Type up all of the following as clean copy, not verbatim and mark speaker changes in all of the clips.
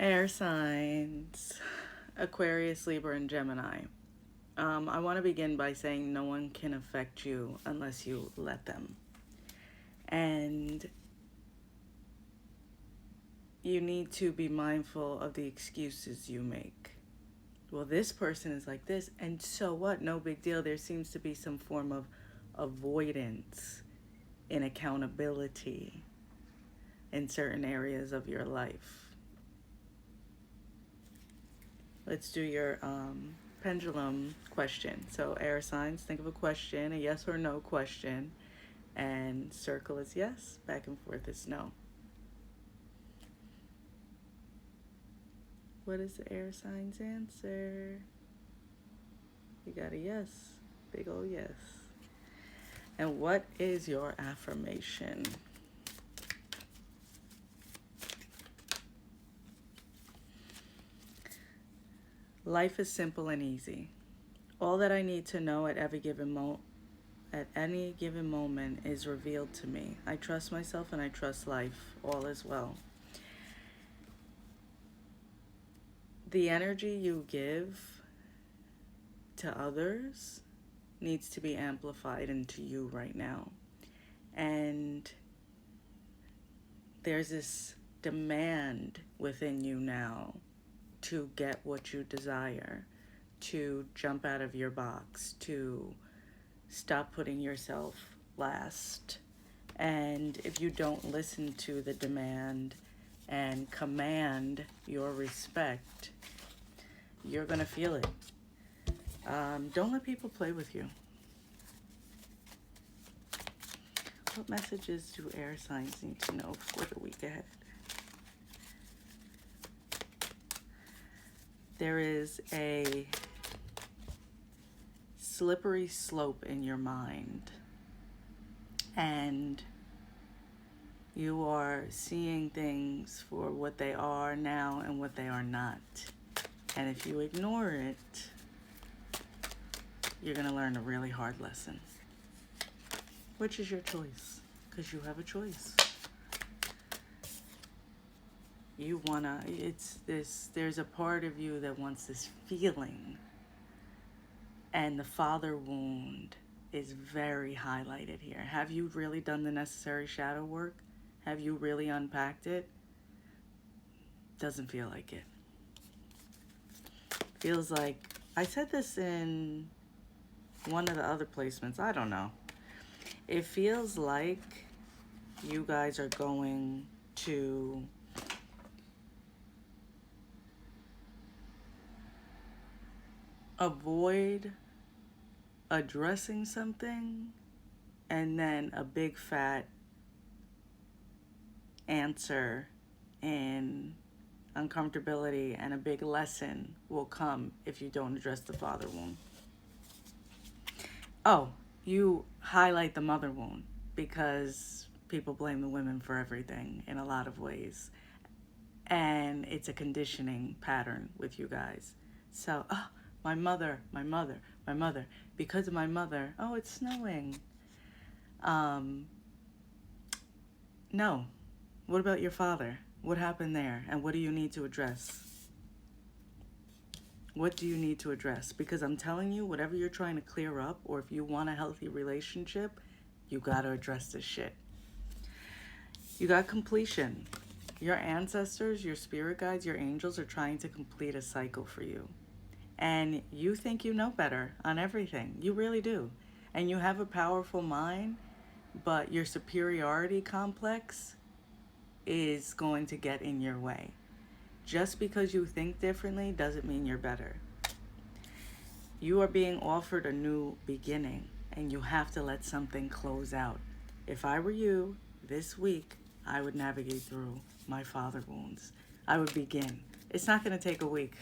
Speaker 1: Air signs, Aquarius, Libra, and Gemini. I want to begin by saying no one can affect you unless you let them. And you need to be mindful of the excuses you make. Well, this person is like this, and so what? No big deal. There seems to be some form of avoidance in accountability in certain areas of your life. Let's do your pendulum question. So, air signs, think of a question, a yes or no question, and circle is yes, back and forth is no. What is the air sign's answer? You got a yes, big ol' yes. And what is your affirmation? Life is simple and easy. All that I need to know at any given moment is revealed to me. I trust myself and I trust life. All is well. The energy you give to others needs to be amplified into you right now. And there's this demand within you now to get what you desire, to jump out of your box, to stop putting yourself last. And if you don't listen to the demand and command your respect, you're going to feel it. Don't let people play with you. What messages do air signs need to know for the week ahead? There is a slippery slope in your mind, and you are seeing things for what they are now and what they are not. And if you ignore it, you're going to learn a really hard lesson. Which is your choice? Because you have a choice. You wanna, there's a part of you that wants this feeling. And the father wound is very highlighted here. Have you really done the necessary shadow work? Have you really unpacked it? Doesn't feel like it. Feels like, I said this in one of the other placements, I don't know. It feels like you guys are going to avoid addressing something, and then a big fat answer and uncomfortability and a big lesson will come if you don't address the father wound. Oh, you highlight the mother wound because people blame the women for everything in a lot of ways. And it's a conditioning pattern with you guys. So, oh, my mother, because of my mother, oh, it's snowing. No. What about your father? What happened there? And what do you need to address? What do you need to address? Because I'm telling you, whatever you're trying to clear up, or if you want a healthy relationship, you gotta address this shit. You got completion. Your ancestors, your spirit guides, your angels are trying to complete a cycle for you. And you think you know better on everything. You really do. And you have a powerful mind, but your superiority complex is going to get in your way. Just because you think differently doesn't mean you're better. You are being offered a new beginning, and you have to let something close out. If I were you, this week, I would navigate through my father wounds. I would begin. It's not going to take a week,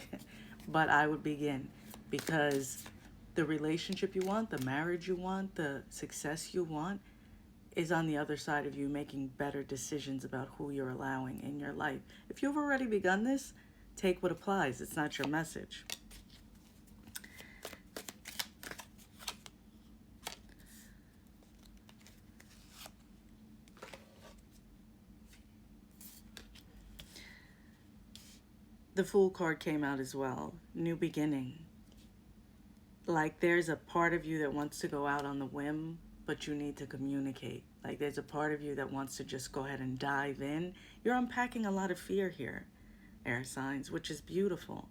Speaker 1: but I would begin, because the relationship you want, the marriage you want, the success you want is on the other side of you making better decisions about who you're allowing in your life. If you've already begun this, take what applies. It's not your message. The Fool card came out as well. New beginning. Like there's a part of you that wants to go out on the whim, but you need to communicate. Like there's a part of you that wants to just go ahead and dive in. You're unpacking a lot of fear here, air signs, which is beautiful.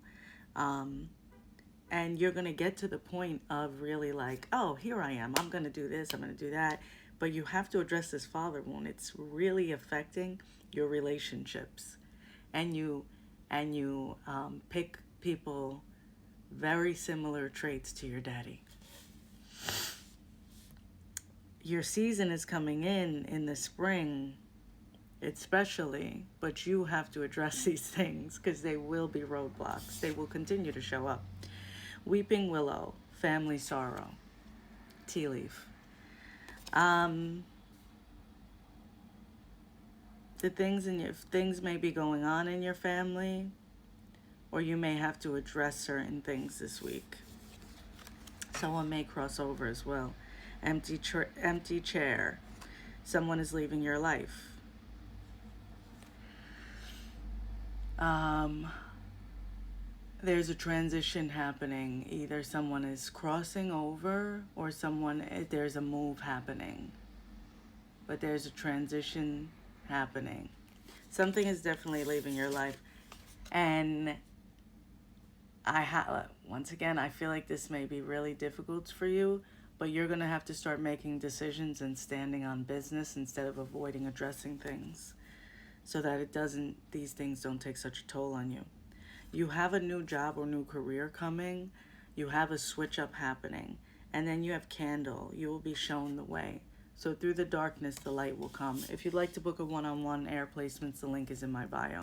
Speaker 1: And you're going to get to the point of really like, oh, here I am. I'm going to do this. I'm going to do that. But you have to address this father wound. It's really affecting your relationships. And you pick people very similar traits to your daddy. Your season is coming in the spring, especially, but you have to address these things because they will be roadblocks. They will continue to show up. Weeping willow, family sorrow, tea leaf. The things may be going on in your family, or you may have to address certain things this week. Someone may cross over as well. Empty chair. Someone is leaving your life. There's a transition happening. Either someone is crossing over or there's a move happening. But there's a transition happening. Something is definitely leaving your life. And once again, I feel like this may be really difficult for you, but you're going to have to start making decisions and standing on business instead of avoiding addressing things so that these things don't take such a toll on you. You have a new job or new career coming. You have a switch up happening. And then you have candle. You will be shown the way. So through the darkness, the light will come. If you'd like to book a one-on-one air placements, the link is in my bio.